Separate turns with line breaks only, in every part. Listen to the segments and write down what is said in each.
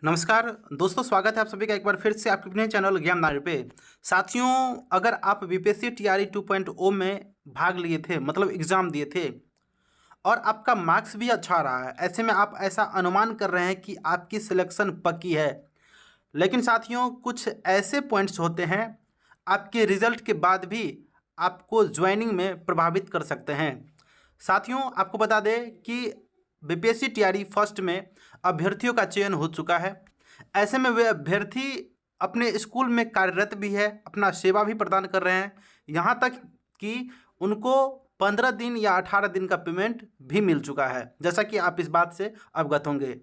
नमस्कार दोस्तों, स्वागत है आप सभी का एक बार फिर से आपके अपने चैनल ज्ञानदारी पे। साथियों, अगर आप बीपीएससी टीआरई 2.0 में भाग लिए थे, मतलब एग्ज़ाम दिए थे और आपका मार्क्स भी अच्छा रहा है, ऐसे में आप ऐसा अनुमान कर रहे हैं कि आपकी सिलेक्शन पक्की है। लेकिन साथियों, कुछ ऐसे पॉइंट्स होते हैं आपके रिजल्ट के बाद भी आपको ज्वाइनिंग में प्रभावित कर सकते हैं। साथियों, आपको बता दें कि बीपीएससी टीआरई फर्स्ट में अभ्यर्थियों का चयन हो चुका है। ऐसे में वे अभ्यर्थी अपने स्कूल में कार्यरत भी है, अपना सेवा भी प्रदान कर रहे हैं, यहाँ तक कि उनको 15 दिन या 18 दिन का पेमेंट भी मिल चुका है, जैसा कि आप इस बात से अवगत होंगे।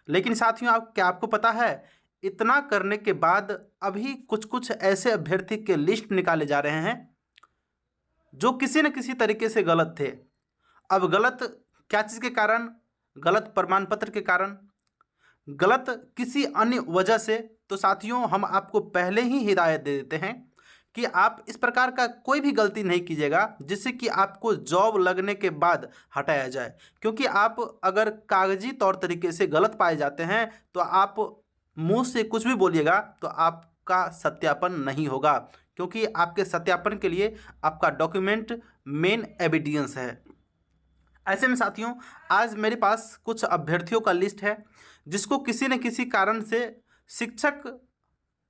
लेकिन साथियों, क्या आपको पता है, इतना करने के बाद अभी कुछ कुछ ऐसे अभ्यर्थी के लिस्ट निकाले जा रहे हैं जो किसी न किसी तरीके से गलत थे। अब गलत क्या चीज़ के कारण? गलत प्रमाण पत्र के कारण, गलत किसी अन्य वजह से। तो साथियों, हम आपको पहले ही हिदायत दे देते हैं कि आप इस प्रकार का कोई भी गलती नहीं कीजिएगा जिससे कि आपको जॉब लगने के बाद हटाया जाए। क्योंकि आप अगर कागजी तौर तरीके से गलत पाए जाते हैं तो आप मुंह से कुछ भी बोलिएगा तो आपका सत्यापन नहीं होगा, क्योंकि आपके सत्यापन के लिए आपका डॉक्यूमेंट मेन एविडेंस है। ऐसे में साथियों, आज मेरे पास कुछ अभ्यर्थियों का लिस्ट है जिसको किसी न किसी कारण से शिक्षक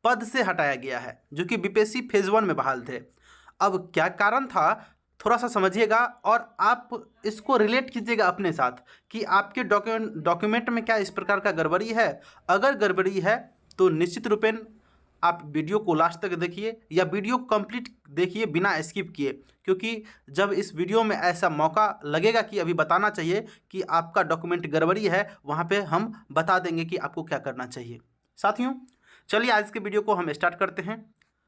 पद से हटाया गया है, जो कि बीपीएससी फेज 1 में बहाल थे। अब क्या कारण था, थोड़ा सा समझिएगा और आप इसको रिलेट कीजिएगा अपने साथ कि आपके डॉक्यूमेंट में क्या इस प्रकार का गड़बड़ी है। अगर गड़बड़ी है तो निश्चित रूपेण आप वीडियो को लास्ट तक देखिए या वीडियो कंप्लीट देखिए बिना स्किप किए, क्योंकि जब इस वीडियो में ऐसा मौका लगेगा कि अभी बताना चाहिए कि आपका डॉक्यूमेंट गड़बड़ी है, वहाँ पे हम बता देंगे कि आपको क्या करना चाहिए। साथियों, चलिए आज के वीडियो को हम स्टार्ट करते हैं।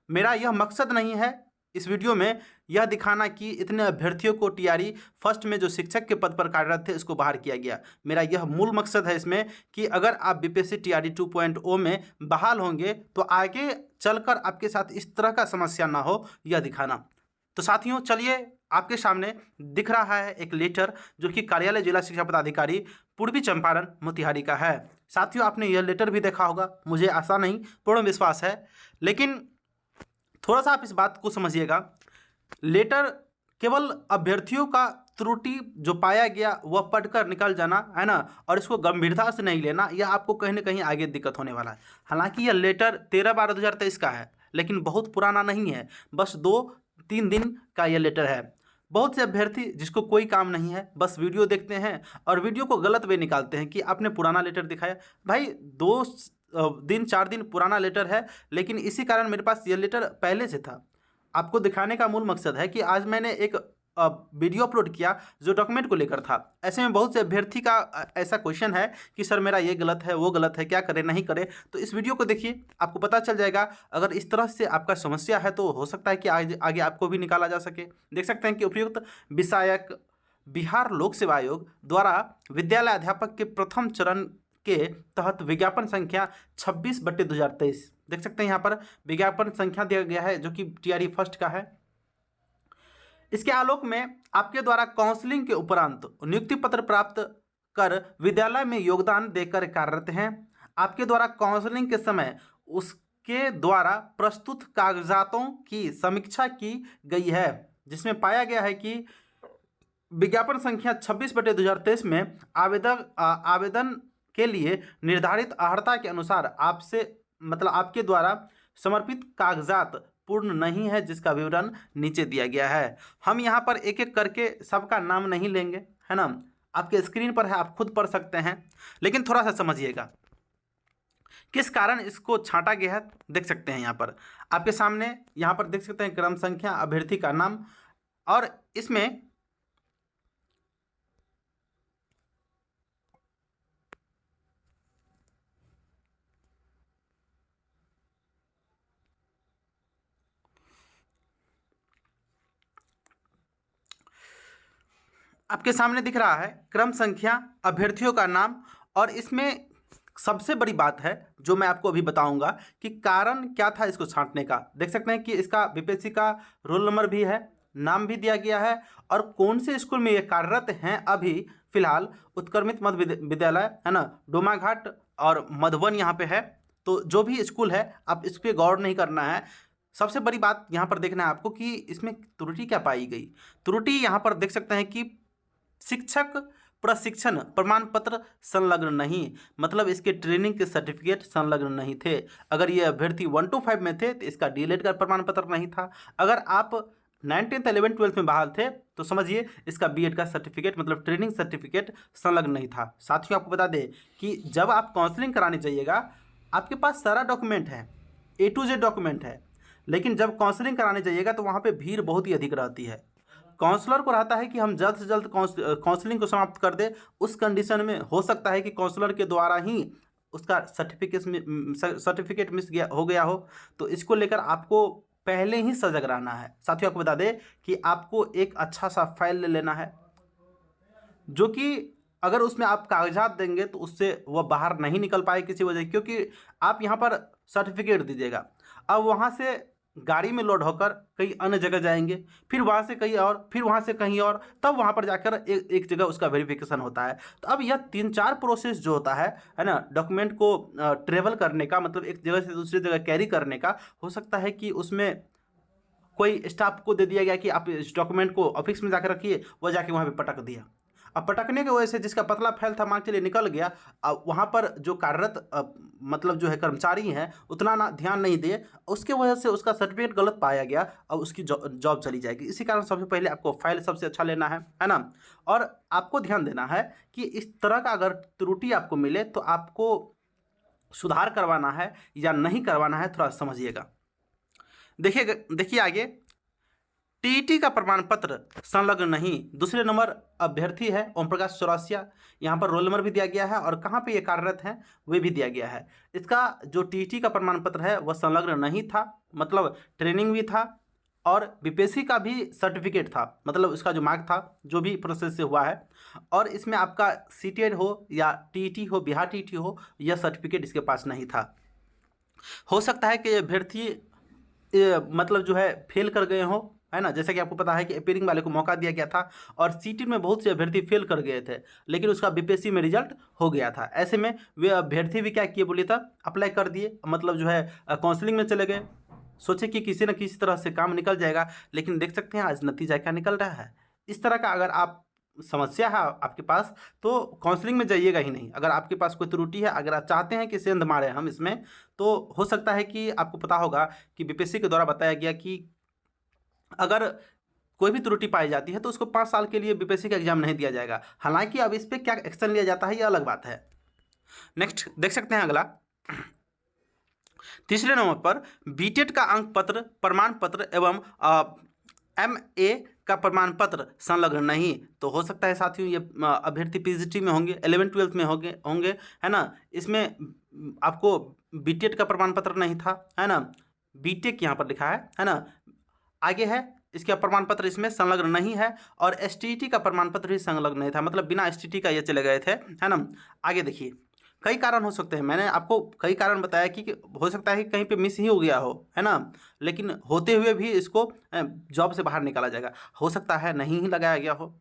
मेरा यह मकसद नहीं है इस वीडियो में यह दिखाना कि इतने अभ्यर्थियों को टीआरई फर्स्ट में जो शिक्षक के पद पर कार्यरत थे इसको बाहर किया गया। मेरा यह मूल मकसद है इसमें कि अगर आप बीपीएससी टीआरई 2.0 में बहाल होंगे तो आगे चलकर आपके साथ इस तरह का समस्या ना हो, यह दिखाना। तो साथियों, चलिए आपके सामने दिख रहा है एक लेटर जो कि कार्यालय जिला शिक्षा पदाधिकारी पूर्वी चंपारण मोतिहारी का है। साथियों, आपने यह लेटर भी देखा होगा, मुझे आशा नहीं पूर्ण विश्वास है। लेकिन थोड़ा सा आप इस बात को समझिएगा, लेटर केवल अभ्यर्थियों का त्रुटि जो पाया गया वह पढ़कर निकल जाना है ना, और इसको गंभीरता से नहीं लेना, यह आपको कहीं ना कहीं आगे दिक्कत होने वाला है। हालांकि यह लेटर 13/12/2023 का है, लेकिन बहुत पुराना नहीं है, बस 2-3 दिन का यह लेटर है। बहुत से अभ्यर्थी जिसको कोई काम नहीं है, बस वीडियो देखते हैं और वीडियो को गलत वे निकालते हैं कि आपने पुराना लेटर दिखाया। भाई 2-4 दिन पुराना लेटर है, लेकिन इसी कारण मेरे पास ये लेटर पहले से था। आपको दिखाने का मूल मकसद है कि आज मैंने एक वीडियो अपलोड किया जो डॉक्यूमेंट को लेकर था। ऐसे में बहुत से अभ्यर्थी का ऐसा क्वेश्चन है कि सर मेरा ये गलत है, वो गलत है, क्या करें नहीं करें। तो इस वीडियो को देखिए, आपको पता चल जाएगा। अगर इस तरह से आपका समस्या है तो हो सकता है कि आगे आपको भी निकाला जा सके। देख सकते हैं कि उपयुक्त विषयक बिहार लोक सेवा आयोग द्वारा विद्यालय अध्यापक के प्रथम चरण के तहत विज्ञापन संख्या 26/2023, देख सकते हैं यहाँ पर विज्ञापन संख्या दिया गया है जो कि टीआरई फर्स्ट का है। इसके आलोक में आपके द्वारा काउंसलिंग के उपरांत नियुक्ति पत्र प्राप्त कर विद्यालय में योगदान देकर कार्यरत हैं। आपके द्वारा काउंसलिंग के समय उसके द्वारा प्रस्तुत कागजातों की समीक्षा की गई है, जिसमें पाया गया है कि विज्ञापन संख्या 26/2023 में आवेदन के लिए निर्धारित अर्हता के अनुसार आपसे आपके द्वारा समर्पित कागजात पूर्ण नहीं है, जिसका विवरण नीचे दिया गया है। हम यहाँ पर एक एक करके सबका नाम नहीं लेंगे, है ना, आपके स्क्रीन पर है, आप खुद पढ़ सकते हैं। लेकिन थोड़ा सा समझिएगा किस कारण इसको छांटा गया है। देख सकते हैं यहाँ पर आपके सामने, यहाँ पर देख सकते हैं क्रम संख्या, अभ्यर्थी का नाम, और इसमें आपके सामने दिख रहा है क्रम संख्या, अभ्यर्थियों का नाम, और इसमें सबसे बड़ी बात है जो मैं आपको अभी बताऊंगा कि कारण क्या था इसको छांटने का। देख सकते हैं कि इसका बीपीएससी का रोल नंबर भी है, नाम भी दिया गया है, और कौन से स्कूल में ये कार्यरत हैं अभी फिलहाल। उत्क्रमित मध्य विद्यालय है ना, डोमाघाट और मधुबन यहाँ पे है। तो जो भी स्कूल है आप इस पर गौर नहीं करना है। सबसे बड़ी बात यहाँ पर देखना है आपको कि इसमें त्रुटि क्या पाई गई। त्रुटि यहाँ पर देख सकते हैं कि शिक्षक प्रशिक्षण प्रमाण पत्र संलग्न नहीं, मतलब इसके ट्रेनिंग के सर्टिफिकेट संलग्न नहीं थे। अगर ये अभ्यर्थी 1 to 5 में थे तो इसका डीएलएड का प्रमाण पत्र नहीं था। अगर आप 9th 11th 12th में बहाल थे तो समझिए इसका बीएड का सर्टिफिकेट मतलब ट्रेनिंग सर्टिफिकेट संलग्न नहीं था। साथियों आपको बता दें कि जब आप काउंसलिंग कराने जाइएगा आपके पास सारा डॉक्यूमेंट है, A to Z डॉक्यूमेंट है, लेकिन जब काउंसलिंग कराने जाइएगा तो वहाँ पे भीड़ बहुत ही अधिक रहती है। काउंसलर को रहता है कि हम जल्द से जल्द काउंसलिंग को समाप्त कर दे। उस कंडीशन में हो सकता है कि काउंसलर के द्वारा ही उसका सर्टिफिकेट मिस हो गया हो। तो इसको लेकर आपको पहले ही सजग रहना है। साथियों आपको बता दें कि आपको एक अच्छा सा फाइल ले लेना है, जो कि अगर उसमें आप कागजात देंगे तो उससे वह बाहर नहीं निकल पाए किसी वजह, क्योंकि आप यहाँ पर सर्टिफिकेट दीजिएगा, अब वहाँ से गाड़ी में लोड होकर कई अन्य जगह जाएंगे, फिर वहाँ से कहीं और, फिर वहाँ से कहीं और, तब वहाँ पर जाकर एक जगह उसका वेरिफिकेशन होता है। तो अब यह 3-4 प्रोसेस जो होता है ना, डॉक्यूमेंट को ट्रेवल करने का मतलब एक जगह से दूसरी जगह कैरी करने का, हो सकता है कि उसमें कोई स्टाफ को दे दिया गया कि आप इस डॉक्यूमेंट को ऑफिस में जाकर रखिए, वह जाके वहाँ पे पटक दिया। अब पटकने की वजह से जिसका पतला फैल था मान चलिए निकल गया। अब वहाँ पर जो कार्यरत मतलब जो है कर्मचारी हैं उतना ना ध्यान नहीं दिए, उसके वजह से उसका सर्टिफिकेट गलत पाया गया, अब उसकी जॉब चली जाएगी। इसी कारण सबसे पहले आपको फाइल सबसे अच्छा लेना है ना। और आपको ध्यान देना है कि इस तरह का अगर त्रुटि आपको मिले तो आपको सुधार करवाना है या नहीं करवाना है, थोड़ा समझिएगा। देखिए आगे, टीईटी का प्रमाण पत्र संलग्न नहीं। दूसरे नंबर अभ्यर्थी है ओम प्रकाश चौरसिया, यहाँ पर रोल नंबर भी दिया गया है और कहाँ पे ये कार्यरत हैं वे भी दिया गया है। इसका जो टीईटी का प्रमाण पत्र है वह संलग्न नहीं था, मतलब ट्रेनिंग भी था और बीपीएससी का भी सर्टिफिकेट था, मतलब इसका जो मार्क था जो भी प्रोसेस से हुआ है। और इसमें आपका सीटेड हो या टीईटी हो, बिहार टीईटी हो, यह सर्टिफिकेट इसके पास नहीं था। हो सकता है कि अभ्यर्थी मतलब जो है फेल कर गए हो, है ना। जैसा कि आपको पता है कि अपीयरिंग वाले को मौका दिया गया था और सीटी में बहुत से अभ्यर्थी फेल कर गए थे, लेकिन उसका बीपीएससी में रिजल्ट हो गया था। ऐसे में वे अभ्यर्थी भी क्या किए बोलिए, था अप्लाई कर दिए, मतलब जो है काउंसलिंग में चले गए, सोचे कि किसी न किसी तरह से काम निकल जाएगा, लेकिन देख सकते हैं आज नतीजा क्या निकल रहा है। इस तरह का अगर आप समस्या है आपके पास तो काउंसलिंग में जाइएगा ही नहीं। अगर आपके पास कोई त्रुटि है, अगर आप चाहते हैं कि सेंध मारे हम इसमें, तो हो सकता है कि आपको पता होगा कि बीपीएससी के द्वारा बताया गया कि अगर कोई भी त्रुटि पाई जाती है तो उसको 5 साल के लिए बीपीएससी का एग्जाम नहीं दिया जाएगा। हालांकि अब इस पर क्या एक्शन लिया जाता है ये अलग बात है। नेक्स्ट देख सकते हैं अगला, तीसरे नंबर पर बीटेड का अंक पत्र प्रमाण पत्र एवं एमए का प्रमाण पत्र संलग्न नहीं। तो हो सकता है साथियों ये अभ्यर्थी पीजीटी में होंगे, 11th 12th में होंगे, है ना। इसमें आपको बीटेड का प्रमाण पत्र नहीं था, है ना, बीटेक यहाँ पर लिखा है ना। आगे है इसका प्रमाण पत्र इसमें संलग्न नहीं है और एसटीईटी का प्रमाण पत्र भी संलग्न नहीं था, मतलब बिना एसटीईटी का ये चले गए थे, है ना। आगे देखिए कई कारण हो सकते हैं, मैंने आपको कई कारण बताया कि हो सकता है कि कहीं पे मिस ही हो गया हो, है ना, लेकिन होते हुए भी इसको जॉब से बाहर निकाला जाएगा। हो सकता है नहीं ही लगाया गया हो,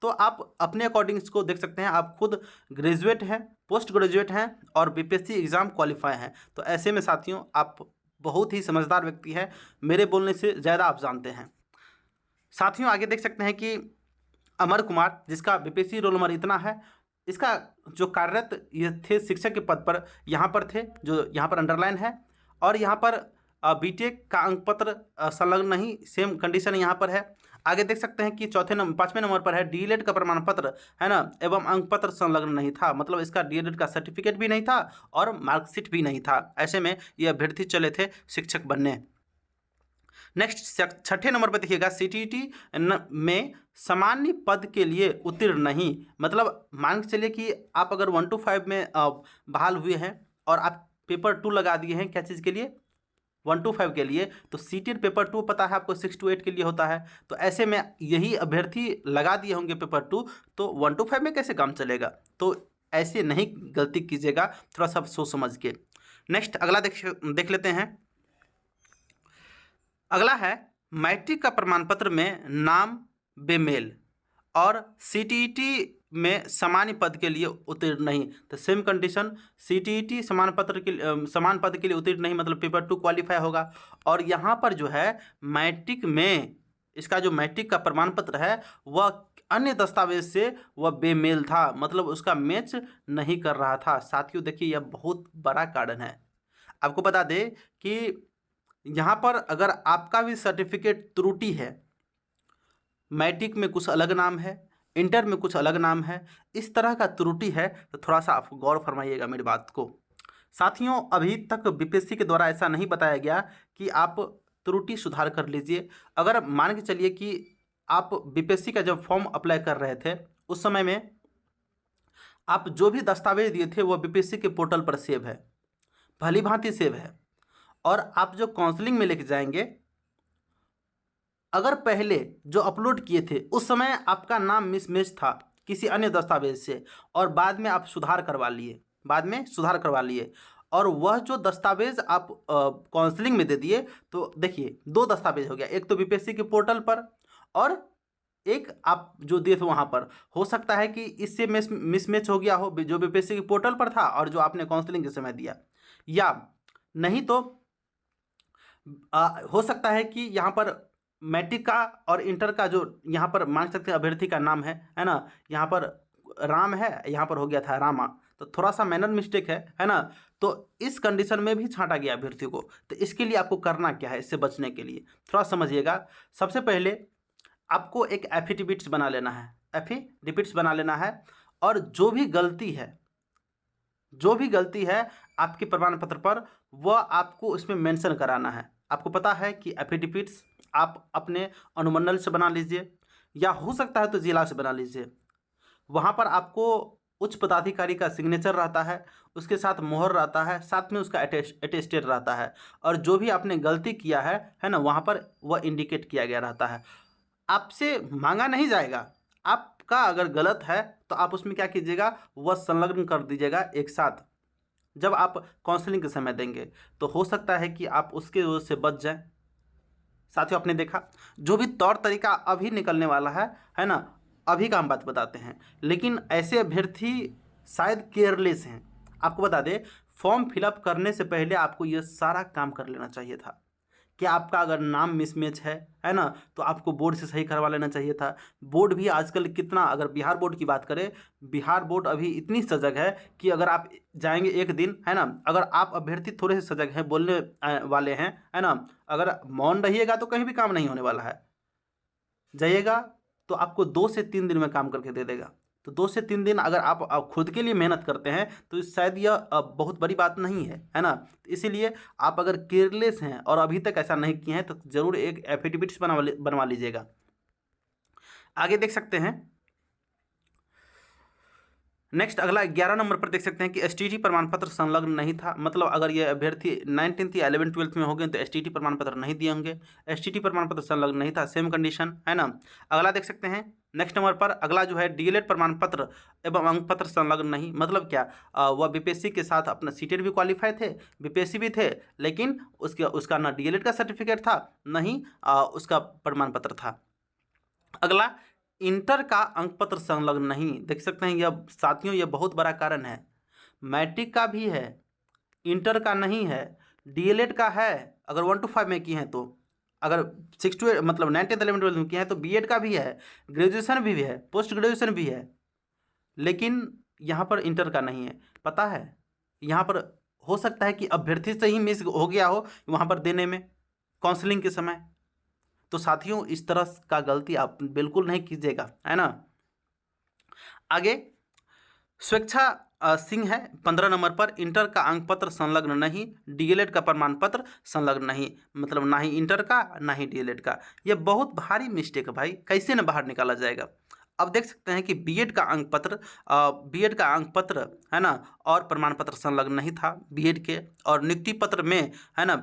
तो आप अपने अकॉर्डिंग इसको देख सकते हैं। आप खुद ग्रेजुएट हैं, पोस्ट ग्रेजुएट हैं और बीपीएससी एग्ज़ाम क्वालिफाई हैं, तो ऐसे में साथियों आप बहुत ही समझदार व्यक्ति है, मेरे बोलने से ज़्यादा आप जानते हैं। साथियों आगे देख सकते हैं कि अमर कुमार, जिसका बीपीएससी रोल नंबर इतना है, इसका जो कार्यरत ये थे शिक्षक के पद पर यहाँ पर थे, जो यहाँ पर अंडरलाइन है, और यहाँ पर बीटेक का अंक पत्र संलग्न नहीं, सेम कंडीशन यहाँ पर है। आगे देख सकते हैं कि 5वें नंबर पर है डीएलएड का प्रमाण पत्र, है ना, एवं अंक पत्र संलग्न नहीं था, मतलब इसका डीएलएड का सर्टिफिकेट भी नहीं था और मार्कशीट भी नहीं था। ऐसे में ये अभ्यर्थी चले थे शिक्षक बनने। नेक्स्ट 6ठे नंबर पर देखिएगा, सीटीईटी में सामान्य पद के लिए उत्तीर्ण नहीं, मतलब मान के चलिए कि आप अगर 1 to 5 में बहाल हुए हैं और आप पेपर 2 लगा दिए हैं, क्या चीज़ के लिए, 1 to 5 के लिए, तो सीटेड पेपर 2 पता है आपको 6 to 8 के लिए होता है। तो ऐसे में यही अभ्यर्थी लगा दिए होंगे पेपर 2, तो 1 to 5 में कैसे काम चलेगा। तो ऐसे नहीं गलती कीजिएगा, थोड़ा सा सोच समझ के। नेक्स्ट अगला देख लेते हैं। अगला है मैट्रिक का प्रमाण पत्र में नाम बेमेल और सीटीईटी में सामान्य पद के लिए उत्तीर्ण नहीं। तो सेम कंडीशन सीटीईटी समान पद के लिए उत्तीर्ण नहीं, मतलब पेपर 2 क्वालिफाई होगा। और यहाँ पर जो है मैट्रिक में इसका जो मैट्रिक का प्रमाण पत्र है वह अन्य दस्तावेज से वह बेमेल था, मतलब उसका मैच नहीं कर रहा था। साथियों देखिए यह बहुत बड़ा कारण है। आपको बता दें कि यहाँ पर अगर आपका भी सर्टिफिकेट त्रुटि है, मैट्रिक में कुछ अलग नाम है, इंटर में कुछ अलग नाम है, इस तरह का त्रुटि है तो थोड़ा सा आप गौर फरमाइएगा मेरी बात को। साथियों अभी तक बीपीएससी के द्वारा ऐसा नहीं बताया गया कि आप त्रुटि सुधार कर लीजिए। अगर मान के चलिए कि आप बीपीएससी का जब फॉर्म अप्लाई कर रहे थे उस समय में आप जो भी दस्तावेज दिए थे वो बीपीएससी के पोर्टल पर सेव है, भली भांति सेव है। और आप जो काउंसलिंग में लेके जाएंगे, अगर पहले जो अपलोड किए थे उस समय आपका नाम मिसमैच था किसी अन्य दस्तावेज से और बाद में आप सुधार करवा लिए और वह जो दस्तावेज आप काउंसलिंग में दे दिए, तो देखिए 2 दस्तावेज हो गया, एक तो बीपीएससी के पोर्टल पर और एक आप जो दिए थे वहाँ पर। हो सकता है कि इससे मिसमैच हो गया हो, जो बीपीएससी के पोर्टल पर था और जो आपने काउंसलिंग के समय दिया, या नहीं तो हो सकता है कि यहाँ पर मैट्रिक का और इंटर का जो यहाँ पर मान सकते हैं अभ्यर्थी का नाम है ना, यहाँ पर राम है, यहाँ पर हो गया था रामा, तो थोड़ा सा मैनर मिस्टेक है ना। तो इस कंडीशन में भी छांटा गया अभ्यर्थी को। तो इसके लिए आपको करना क्या है, इससे बचने के लिए थोड़ा समझिएगा। सबसे पहले आपको एक एफिडेविट्स बना लेना है और जो भी गलती है आपके प्रमाण पत्र पर वह आपको उसमें मेंशन कराना है। आपको पता है कि एफिडेविट्स आप अपने अनुमंडल से बना लीजिए या हो सकता है तो जिला से बना लीजिए। वहाँ पर आपको उच्च पदाधिकारी का सिग्नेचर रहता है, उसके साथ मोहर रहता है, साथ में उसका अटेस्टेड रहता है और जो भी आपने गलती किया है ना, वहाँ पर वह इंडिकेट किया गया रहता है। आपसे मांगा नहीं जाएगा। आपका अगर गलत है तो आप उसमें क्या कीजिएगा, वह संलग्न कर दीजिएगा एक साथ। जब आप काउंसलिंग के समय देंगे तो हो सकता है कि आप उसके वजह से बच जाएं। साथियों आपने देखा जो भी तौर तरीका अभी निकलने वाला है ना, अभी का हम बात बताते हैं, लेकिन ऐसे अभ्यर्थी शायद केयरलेस हैं। आपको बता दें फॉर्म फिलअप करने से पहले आपको यह सारा काम कर लेना चाहिए था कि आपका अगर नाम मिसमैच है ना, तो आपको बोर्ड से सही करवा लेना चाहिए था। बोर्ड भी आजकल कितना, अगर बिहार बोर्ड की बात करें, बिहार बोर्ड अभी इतनी सजग है कि अगर आप जाएंगे एक दिन है ना, अगर आप अभ्यर्थी थोड़े से सजग हैं, बोलने वाले हैं है ना, अगर मौन रहिएगा तो कहीं भी काम नहीं होने वाला है। जाइएगा तो आपको 2 से 3 दिन में काम करके दे देगा। तो 2 से 3 दिन अगर आप खुद के लिए मेहनत करते हैं तो शायद यह बहुत बड़ी बात नहीं है ना। तो इसीलिए आप अगर केयरलेस हैं और अभी तक ऐसा नहीं किए हैं तो ज़रूर एक एफिडेविट्स बनवा लीजिएगा। आगे देख सकते हैं, नेक्स्ट अगला 11 नंबर पर देख सकते हैं कि एसटीटी प्रमाण पत्र संलग्न नहीं था। मतलब अगर ये अभ्यर्थी 19th या 11th 12th में हो गए तो एसटीटी प्रमाण पत्र नहीं दिए होंगे, एसटीटी प्रमाण पत्र संलग्न नहीं था, सेम कंडीशन है ना। अगला देख सकते हैं नेक्स्ट नंबर पर, अगला जो है डीएलएड प्रमाण पत्र एवं अंक पत्र संलग्न नहीं। मतलब क्या, वह बीपीएससी के साथ अपना सीटेट भी क्वालिफाई थे, बीपीएससी भी थे, लेकिन उसका ना डीएलएड का सर्टिफिकेट था नहीं उसका प्रमाण पत्र था। अगला इंटर का अंक पत्र संलग्न नहीं। देख सकते हैं यह साथियों यह बहुत बड़ा कारण है। मैट्रिक का भी है, इंटर का नहीं है, डीएलएड का है अगर 1 to 5 में की हैं तो, अगर 6 to 8 मतलब 9th 11th 12th में की हैं तो बीएड का भी है, ग्रेजुएशन भी है, पोस्ट ग्रेजुएशन भी है, लेकिन यहाँ पर इंटर का नहीं है। पता है यहाँ पर हो सकता है कि अभ्यर्थी से ही मिस हो गया हो वहाँ पर देने में काउंसलिंग के समय। तो साथियों इस तरह का गलती आप बिल्कुल नहीं कीजिएगा, है ना। आगे स्वेच्छा सिंह है 15 नंबर पर, इंटर का अंक पत्र संलग्न नहीं, डीएलएड का प्रमाण पत्र संलग्न नहीं। मतलब ना ही इंटर का ना ही डीएलएड का। यह बहुत भारी मिस्टेक है भाई, कैसे न बाहर निकाला जाएगा। अब देख सकते हैं कि बीएड का अंक पत्र है ना और प्रमाण पत्र संलग्न नहीं था बीएड के, और नियुक्ति पत्र में है ना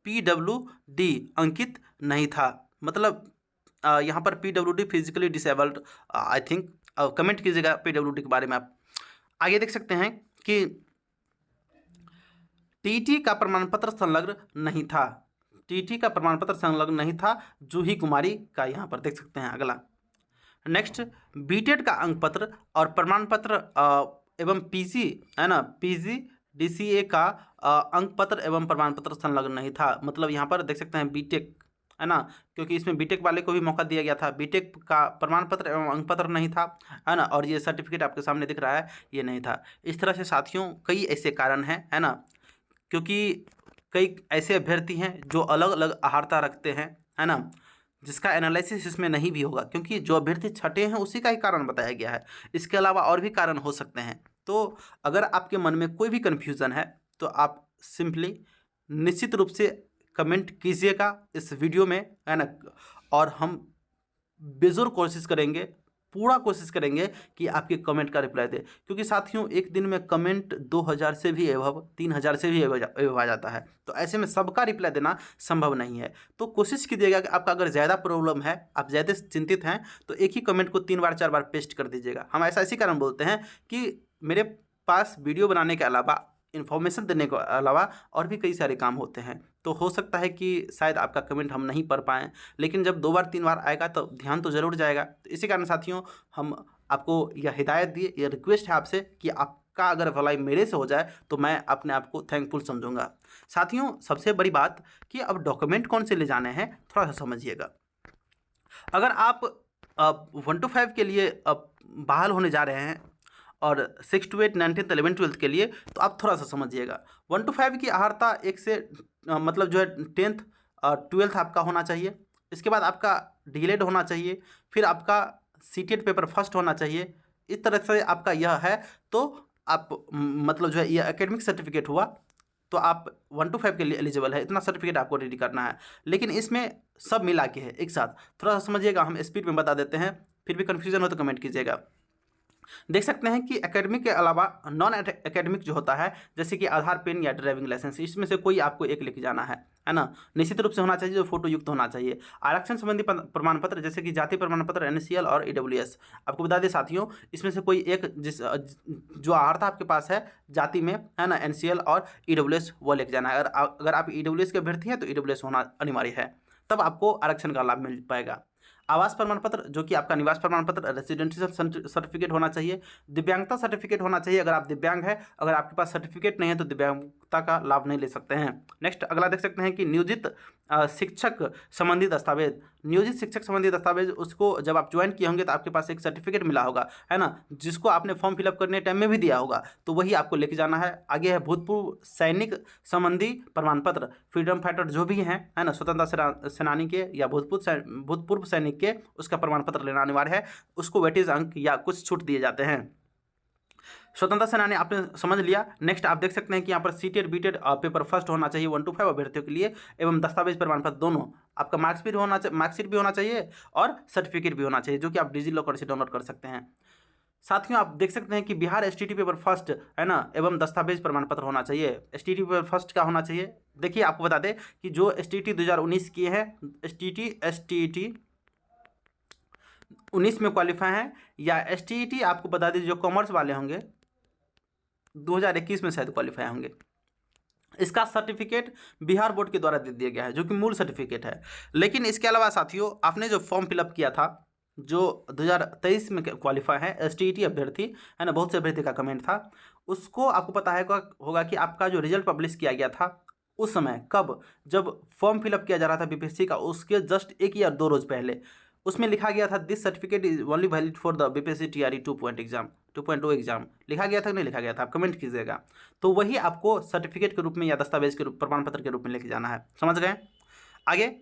PWD अंकित नहीं था। मतलब यहाँ पर PWD physically disabled I think, comment कीजिएगा PWD के बारे में आप। आगे देख सकते हैं कि टीटी का प्रमाण पत्र संलग्न नहीं था, टीटी का प्रमाण पत्र संलग्न नहीं था जूही कुमारी का, यहाँ पर देख सकते हैं। अगला नेक्स्ट बीटेड का अंक पत्र और प्रमाण पत्र एवं पीजी है ना, पीजी डीसीए का अंक पत्र एवं प्रमाण पत्र संलग्न नहीं था। मतलब यहाँ पर देख सकते हैं बीटेक है ना, क्योंकि इसमें बीटेक वाले को भी मौका दिया गया था। बीटेक का प्रमाण पत्र एवं अंक पत्र नहीं था है ना, और ये सर्टिफिकेट आपके सामने दिख रहा है, ये नहीं था। इस तरह से साथियों कई ऐसे कारण हैं है ना, क्योंकि कई ऐसे अभ्यर्थी हैं जो अलग अलग अहर्ता रखते हैं है ना, जिसका एनालिसिस इसमें नहीं भी होगा, क्योंकि जो अभ्यर्थी छठे हैं उसी का ही कारण बताया गया है। इसके अलावा और भी कारण हो सकते हैं। तो अगर आपके मन में कोई भी कन्फ्यूज़न है तो आप सिंपली निश्चित रूप से कमेंट कीजिएगा इस वीडियो में है ना, और हम बेजोर कोशिश करेंगे, पूरा कोशिश करेंगे कि आपके कमेंट का रिप्लाई दे। क्योंकि साथियों एक दिन में कमेंट 2000 से भी एवब 3000 से भी एवब आ जाता है, तो ऐसे में सबका रिप्लाई देना संभव नहीं है। तो कोशिश कीजिएगा कि आपका अगर ज़्यादा प्रॉब्लम है, आप ज़्यादा चिंतित हैं, तो एक ही कमेंट को 3 बार 4 बार पेस्ट कर दीजिएगा। हम ऐसा इसी कारण बोलते हैं कि मेरे पास वीडियो बनाने के अलावा, इन्फॉर्मेशन देने के अलावा और भी कई सारे काम होते हैं। तो हो सकता है कि शायद आपका कमेंट हम नहीं पढ़ पाएँ, लेकिन जब 2 बार 3 बार आएगा तो ध्यान तो ज़रूर जाएगा। तो इसी कारण साथियों हम आपको यह हिदायत दिए, यह रिक्वेस्ट है आपसे कि आपका अगर भलाई मेरे से हो जाए तो मैं अपने आप को थैंकफुल समझूंगा। साथियों सबसे बड़ी बात कि अब डॉक्यूमेंट कौन से ले जाने हैं थोड़ा सा समझिएगा। अगर आप 1 to 5 के लिए बहाल होने जा रहे हैं और 6 to 8 19th 11th 12th के लिए, तो आप थोड़ा सा समझिएगा। 1 to 5 की अहर्ता 1 से मतलब जो है 10th 12th आपका होना चाहिए। इसके बाद आपका डीलेड होना चाहिए, फिर आपका सीटेट पेपर फर्स्ट होना चाहिए। इस तरह से आपका यह है, तो आप मतलब जो है यह एकेडमिक सर्टिफिकेट हुआ, तो आप 1 to 5 के लिए एलिजिबल है। इतना सर्टिफिकेट आपको रेडी करना है, लेकिन इसमें सब मिला के है एक साथ। थोड़ा सा समझिएगा, हम स्पीड में बता देते हैं, फिर भी कन्फ्यूजन हो तो कमेंट कीजिएगा। देख सकते हैं कि एकेडमिक के अलावा नॉन एकेडमिक जो होता है, जैसे कि आधार, पेन या ड्राइविंग लाइसेंस, इसमें से कोई आपको एक लेके जाना है ना। निश्चित रूप से होना चाहिए, जो फोटो युक्त होना चाहिए। आरक्षण संबंधी प्रमाण पत्र जैसे कि जाति प्रमाण पत्र, NCL और EWS। आपको बता दें साथियों, इसमें से कोई एक जो अहर्ता आपके पास है जाति में है ना, NCL और EWS वो लेके जाना है। अगर आप EWS के अभ्यर्थी हैं तो EWS होना अनिवार्य है, तब आपको आरक्षण का लाभ मिल पाएगा। आवास प्रमाण पत्र जो कि आपका निवास प्रमाण पत्र, रेसिडेंशियल सर्टिफिकेट होना चाहिए। दिव्यांगता सर्टिफिकेट होना चाहिए अगर आप दिव्यांग है। अगर आपके पास सर्टिफिकेट नहीं है तो दिव्यांगता का लाभ नहीं ले सकते हैं। नेक्स्ट अगला देख सकते हैं कि नियोजित शिक्षक संबंधी दस्तावेज। नियोजित शिक्षक संबंधी दस्तावेज, उसको जब आप ज्वाइन किए होंगे तो आपके पास एक सर्टिफिकेट मिला होगा है ना, जिसको आपने फॉर्म फिलअप करने टाइम में भी दिया होगा, तो वही आपको लेके जाना है। आगे है भूतपूर्व सैनिक संबंधी प्रमाण पत्र, फ्रीडम फाइटर जो भी हैं है ना, स्वतंत्रता सेनानी के या भूतपूर्व सैनिक के, उसका प्रमाण पत्र लेना अनिवार्य है। उसको वेटेज अंक या कुछ छूट दिए जाते हैं। स्वतंत्रता सेनानी आपने समझ लिया। नेक्स्ट आप देख सकते हैं कि यहाँ पर सीटेड बीटेड पेपर फर्स्ट होना चाहिए 1 to 5 अभ्यर्थियों के लिए, एवं दस्तावेज प्रमाण पत्र दोनों। आपका मार्कशीट भी होना चाहिए और सर्टिफिकेट भी होना चाहिए, जो कि आप डिजिलॉकर से डाउनलोड कर सकते हैं। साथियों आप देख सकते हैं कि बिहार STT पेपर फर्स्ट है ना, एवं दस्तावेज प्रमाण पत्र होना चाहिए। STT पेपर फर्स्ट का होना चाहिए। देखिए आपको बता दें कि जो STT 2019 किए हैं, STT 19 में क्वालिफाई हैं, या STT आपको बता दें जो कॉमर्स वाले होंगे 2021 में शायद क्वालिफाई होंगे, इसका सर्टिफिकेट बिहार बोर्ड के द्वारा दे दिया गया है, जो कि मूल सर्टिफिकेट है। लेकिन इसके अलावा साथियों आपने जो फॉर्म फिलअप किया था, जो 2023 में क्वालिफाई है STT अभ्यर्थी है ना, बहुत से अभ्यर्थी का कमेंट था, उसको आपको पता है होगा कि आपका जो रिजल्ट पब्लिश किया गया था उस समय, कब, जब फॉर्म फिलअप किया जा रहा था BPSC का, उसके जस्ट 1 या 2 रोज पहले उसमें लिखा गया था this certificate is only valid for the BPSC TRE 2.0 exam. लिखा गया था कि नहीं लिखा गया था, आप कमेंट कीजिएगा। तो वही आपको सर्टिफिकेट के रूप में या दस्तावेज के रूप, प्रमाण पत्र के रूप में लेके जाना है। समझ गए? आगे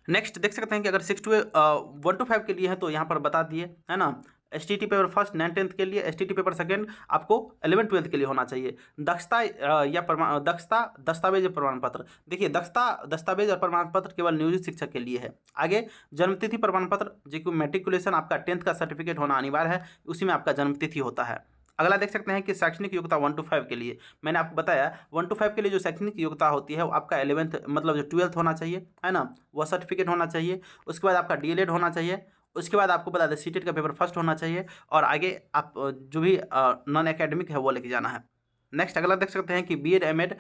नेक्स्ट देख सकते हैं कि अगर 1 to 5 के लिए है तो यहाँ पर बता दिए है ना, STT paper first 9th 10th के लिए, STT पेपर सेकंड आपको 11th 12th के लिए होना चाहिए। दक्षता दस्तावेज प्रमाण पत्र, देखिए दस्तावेज और प्रमाण पत्र केवल नियोजित शिक्षक के लिए है। आगे जन्मतिथि प्रमाण पत्र, जो कि मैट्रिकुलेशन आपका 10th का सर्टिफिकेट होना अनिवार्य है, उसी में आपका जन्मतिथि होता है। अगला देख सकते हैं कि शैक्षणिक योग्यता 1 to 5 के लिए, मैंने आपको बताया 1 to 5 के लिए जो शैक्षणिक योग्यता होती है वो आपका 11th मतलब जो 12th होना चाहिए है ना, वह सर्टिफिकेट होना चाहिए। उसके बाद आपका DLED होना चाहिए। उसके बाद आपको बता दें सीटेट का पेपर फर्स्ट होना चाहिए, और आगे आप जो भी नॉन एकेडमिक है वो लेके जाना है। नेक्स्ट अगला देख सकते हैं कि BEd MAd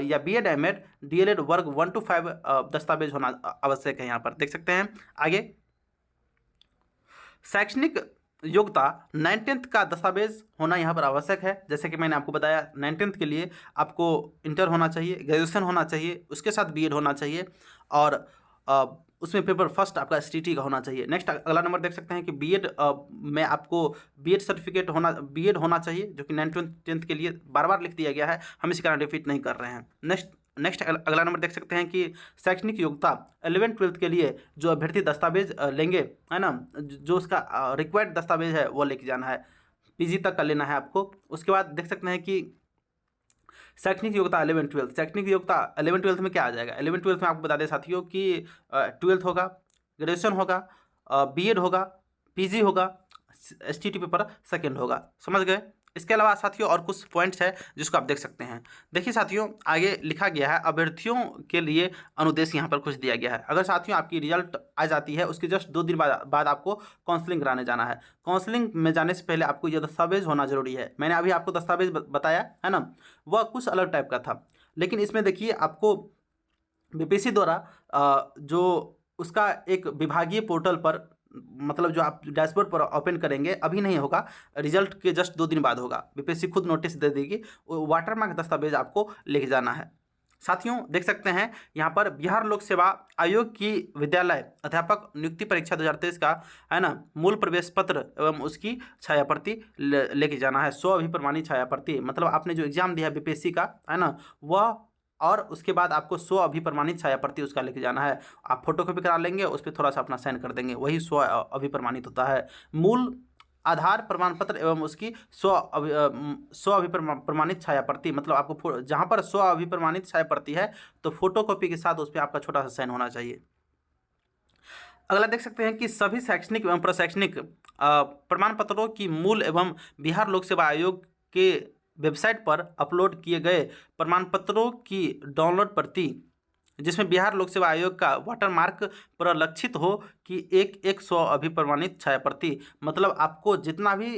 या BEd MAd DLED वर्ग 1 to 5 दस्तावेज होना आवश्यक है। यहाँ पर देख सकते हैं। आगे शैक्षणिक योग्यता 9th का दस्तावेज होना यहाँ पर आवश्यक है। जैसे कि मैंने आपको बताया 9th के लिए आपको इंटर होना चाहिए, ग्रेजुएशन होना चाहिए, उसके साथ बीएड होना चाहिए और उसमें पेपर फर्स्ट आपका एसटीटी का होना चाहिए। नेक्स्ट अगला नंबर देख सकते हैं कि बीएड में आपको बीएड सर्टिफिकेट होना, बीएड होना चाहिए, जो कि 9th के लिए बार बार लिख दिया गया है, हम इसी कारण रिपीट नहीं कर रहे हैं। नेक्स्ट अगला नंबर देख सकते हैं कि शैक्षणिक योग्यता 11th-12th के लिए जो अभ्यर्थी दस्तावेज लेंगे, है ना, जो उसका रिक्वायर्ड दस्तावेज है वो लेके जाना है, पीजी तक का लेना है आपको। उसके बाद देख सकते हैं कि शैक्षणिक योग्यता 11-12, शैक्षणिक योग्यता 11-12 में क्या आ जाएगा। 11-12 में आपको बता दें साथियों कि 12th होगा, ग्रेजुएशन होगा, बीएड होगा, पीजी होगा, एसटीटी पेपर सेकंड होगा। समझ गए। इसके अलावा साथियों और कुछ पॉइंट्स है जिसको आप देख सकते हैं। देखिए साथियों, आगे लिखा गया है अभ्यर्थियों के लिए अनुदेश यहाँ पर कुछ दिया गया है। अगर साथियों आपकी रिजल्ट आ जाती है उसके जस्ट 2 दिन बाद आपको काउंसलिंग कराने जाना है। काउंसलिंग में जाने से पहले आपको यह दस्तावेज होना जरूरी है। मैंने अभी आपको दस्तावेज बताया है ना, वह कुछ अलग टाइप का था, लेकिन इसमें देखिए आपको बीपीएससी द्वारा जो उसका एक विभागीय पोर्टल पर, मतलब जो आप डैशबोर्ड पर ओपन करेंगे, अभी नहीं होगा, रिजल्ट के जस्ट 2 दिन बाद होगा। बीपीएससी खुद नोटिस दे देगी, वाटरमार्क दस्तावेज आपको लेके जाना है। साथियों देख सकते हैं यहाँ पर बिहार लोक सेवा आयोग की विद्यालय अध्यापक नियुक्ति परीक्षा 2023 का, है ना, मूल प्रवेश पत्र एवं उसकी छाया प्रति लेके जाना है। 100 अभिप्रमाणित छाया प्रति, मतलब आपने जो एग्जाम दिया है बीपीएससी का, है ना, वह, और उसके बाद आपको 100 अभिप्रमाणित छाया प्रति उसका लेके जाना है। आप फोटोकॉपी करा लेंगे, उस पर थोड़ा सा अपना साइन कर देंगे, वही 100 अभिप्रमाणित होता है। मूल आधार प्रमाण पत्र एवं उसकी 100 अभिप्रमाणित छाया प्रति, मतलब आपको जहाँ पर 100 अभिप्रमाणित छाया प्रति है तो फोटोकॉपी के साथ उस पर आपका छोटा सा साइन होना चाहिए। अगला देख सकते हैं कि सभी शैक्षणिक एवं प्रशैक्षणिक प्रमाण पत्रों की मूल एवं बिहार लोक सेवा आयोग के वेबसाइट पर अपलोड किए गए प्रमाण पत्रों की डाउनलोड प्रति, जिसमें बिहार लोक सेवा आयोग का वाटरमार्क परिलक्षित हो कि एक 100 अभिप्रमाणित छाया प्रति, मतलब आपको जितना भी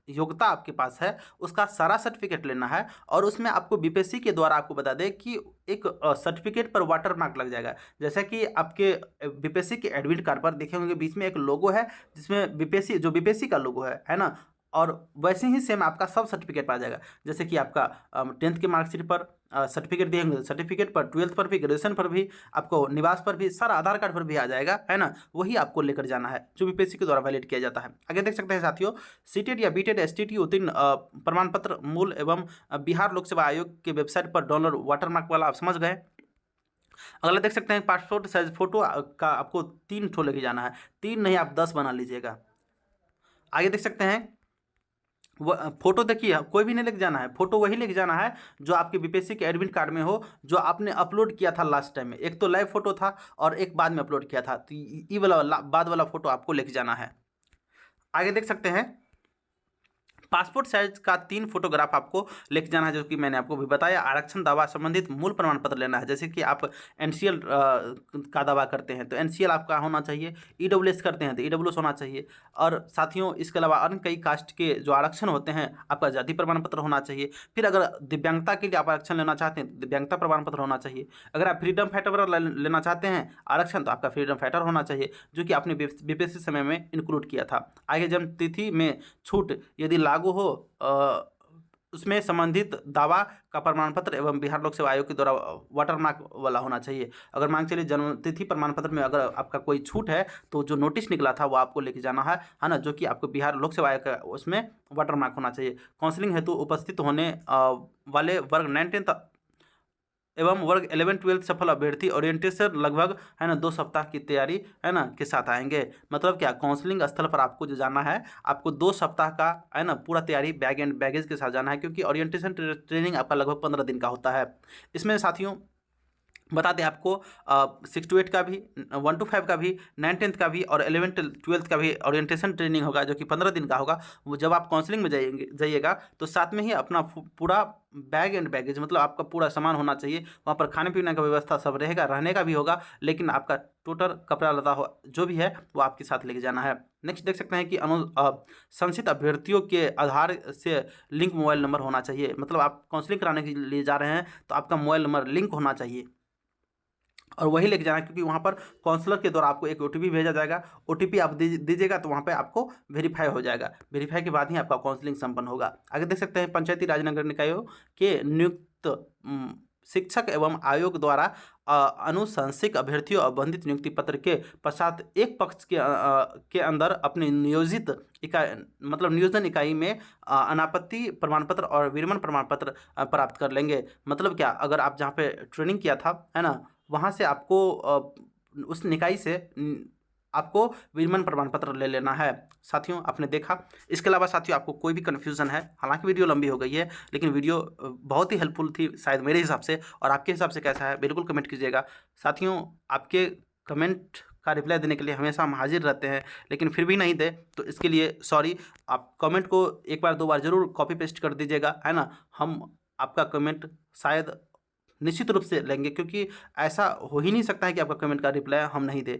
योग्यता आपके पास है उसका सारा सर्टिफिकेट लेना है, और उसमें आपको बीपीएससी के द्वारा आपको बता दें कि एक सर्टिफिकेट पर वाटरमार्क लग जाएगा। जैसे कि आपके बीपीएससी के एडमिट कार्ड पर देखे होंगे बीच में एक लोगो है जिसमें बीपीएससी का लोगो है ना, और वैसे ही सेम आपका सब सर्टिफिकेट आ जाएगा। जैसे कि आपका 10th के मार्कशीट पर सर्टिफिकेट दिए होंगे, सर्टिफिकेट पर 12th पर भी, ग्रेजुएशन पर भी, आपको निवास पर भी, सारा आधार कार्ड पर भी आ जाएगा, है ना, वही आपको लेकर जाना है जो बीपीएससी के द्वारा वैलिड किया जाता है। आगे देख सकते हैं साथियों, सीटेट या बीटेट एसटीटी उत्तीर्ण प्रमाण पत्र मूल एवं बिहार लोक सेवा आयोग के वेबसाइट पर डाउनलोड वाटरमार्क वाला आप समझ गए। अगला देख सकते हैं पासपोर्ट साइज फोटो का आपको 3 ठो लेके जाना है, 3 नहीं आप 10 बना लीजिएगा। आगे देख सकते हैं फोटो, देखिए कोई भी नहीं लेके जाना है, फोटो वही लेके जाना है जो आपके बीपीएससी के एडमिट कार्ड में हो, जो आपने अपलोड किया था लास्ट टाइम में। एक तो लाइव फोटो था और एक बाद में अपलोड किया था, तो ये वाला बाद वाला फोटो आपको लेके जाना है। आगे देख सकते हैं पासपोर्ट साइज का 3 फोटोग्राफ आपको लेके जाना है, जो कि मैंने आपको भी बताया। आरक्षण दावा संबंधित मूल प्रमाण पत्र लेना है, जैसे कि आप एनसीएल का दावा करते हैं तो एनसीएल आपका होना चाहिए, ईडब्ल्यूएस करते हैं तो ईडब्ल्यूएस होना चाहिए, और साथियों इसके अलावा अन्य कई कास्ट के जो आरक्षण होते हैं आपका जाति प्रमाण पत्र होना चाहिए। फिर अगर दिव्यांगता के लिए आप आरक्षण लेना चाहते हैं तो दिव्यांगता प्रमाण पत्र होना चाहिए। अगर आप फ्रीडम फाइटर लेना चाहते हैं आरक्षण तो आपका फ्रीडम फाइटर होना चाहिए, जो कि आपने बीपीएससी समय में इंक्लूड किया था। आगे जन्म तिथि में छूट यदि लागू हो उसमें संबंधित दावा का प्रमाण पत्र एवं बिहार लोक सेवा आयोग के द्वारा वाटरमार्क वाला होना चाहिए। अगर मान चलिए जन्म तिथि प्रमाण पत्र में अगर आपका कोई छूट है तो जो नोटिस निकला था वो आपको लेके जाना है ना, जो कि आपको बिहार लोक सेवा आयोग का उसमें वाटरमार्क होना चाहिए। काउंसलिंग हेतु उपस्थित होने वाले वर्ग 9th एवं वर्ग 11-12 सफल अभ्यर्थी ओरिएंटेशन लगभग, है ना, 2 सप्ताह की तैयारी, है ना, के साथ आएंगे। मतलब क्या, काउंसलिंग स्थल पर आपको जो जाना है आपको 2 सप्ताह का, है ना, पूरा तैयारी बैग एंड बैगेज के साथ जाना है, क्योंकि ओरिएंटेशन ट्रेनिंग आपका लगभग 15 दिन का होता है। इसमें साथियों बता दें आपको 6 to 8 का भी, 1 to 5 का भी, 9th का भी और 11th-12th का भी ओरिएंटेशन ट्रेनिंग होगा, जो कि 15 दिन का होगा। वो जब आप काउंसलिंग में जाइएगा तो साथ में ही अपना पूरा बैग एंड बैगेज, मतलब आपका पूरा सामान होना चाहिए। वहाँ पर खाने पीने का व्यवस्था सब रहेगा, रहने का भी होगा, लेकिन आपका टोटल कपड़ा लता हो जो भी है वो आपके साथ लेके जाना है। नेक्स्ट देख सकते हैं कि संचित अभ्यर्थियों के आधार से लिंक मोबाइल नंबर होना चाहिए, मतलब आप काउंसलिंग कराने के लिए जा रहे हैं तो आपका मोबाइल नंबर लिंक होना चाहिए। और वही लेके जाना है, क्योंकि वहाँ पर काउंसलर के द्वारा आपको एक ओटीपी भेजा जाएगा। ओटीपी आप दीजिएगा तो वहाँ पे आपको वेरीफाई हो जाएगा। वेरीफाई के बाद ही आपका काउंसलिंग संपन्न होगा। आगे देख सकते हैं, पंचायती राज नगर निकायों के नियुक्त शिक्षक एवं आयोग द्वारा अनुशंसित अभ्यर्थियों अवबंधित नियुक्ति पत्र के पश्चात एक पक्ष के अंदर अपने नियोजित इकाई मतलब नियोजन इकाई में अनापत्ति प्रमाण पत्र और विरमण प्रमाण पत्र प्राप्त कर लेंगे। मतलब क्या, अगर आप जहाँ पे ट्रेनिंग किया था, है ना, वहाँ से आपको उस निकाय से आपको विरमण प्रमाण पत्र ले लेना है। साथियों, आपने देखा। इसके अलावा साथियों, आपको कोई भी कन्फ्यूज़न है, हालांकि वीडियो लंबी हो गई है, लेकिन वीडियो बहुत ही हेल्पफुल थी शायद मेरे हिसाब से, और आपके हिसाब से कैसा है बिल्कुल कमेंट कीजिएगा। साथियों, आपके कमेंट का रिप्लाई देने के लिए हमेशा हम हाजिर रहते हैं, लेकिन फिर भी नहीं दे तो इसके लिए सॉरी। आप कमेंट को एक बार दो बार ज़रूर कॉपी पेस्ट कर दीजिएगा, है ना। हम आपका कमेंट शायद निश्चित रूप से लेंगे, क्योंकि ऐसा हो ही नहीं सकता है कि आपका कमेंट का रिप्लाई हम नहीं दें।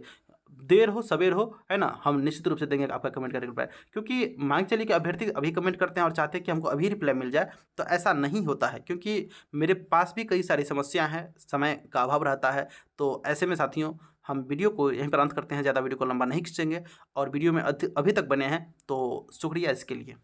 देर हो सवेर हो, है ना, हम निश्चित रूप से देंगे आपका कमेंट का रिप्लाई। क्योंकि मान चलिए कि अभ्यर्थी अभी कमेंट करते हैं और चाहते हैं कि हमको अभी रिप्लाई मिल जाए, तो ऐसा नहीं होता है, क्योंकि मेरे पास भी कई सारी समस्या हैं, समय का अभाव रहता है। तो ऐसे में साथियों, हम वीडियो को यहीं पर अंत करते हैं, ज़्यादा वीडियो को लंबा नहीं खींचेंगे। और वीडियो में अभी तक बने हैं तो शुक्रिया इसके लिए।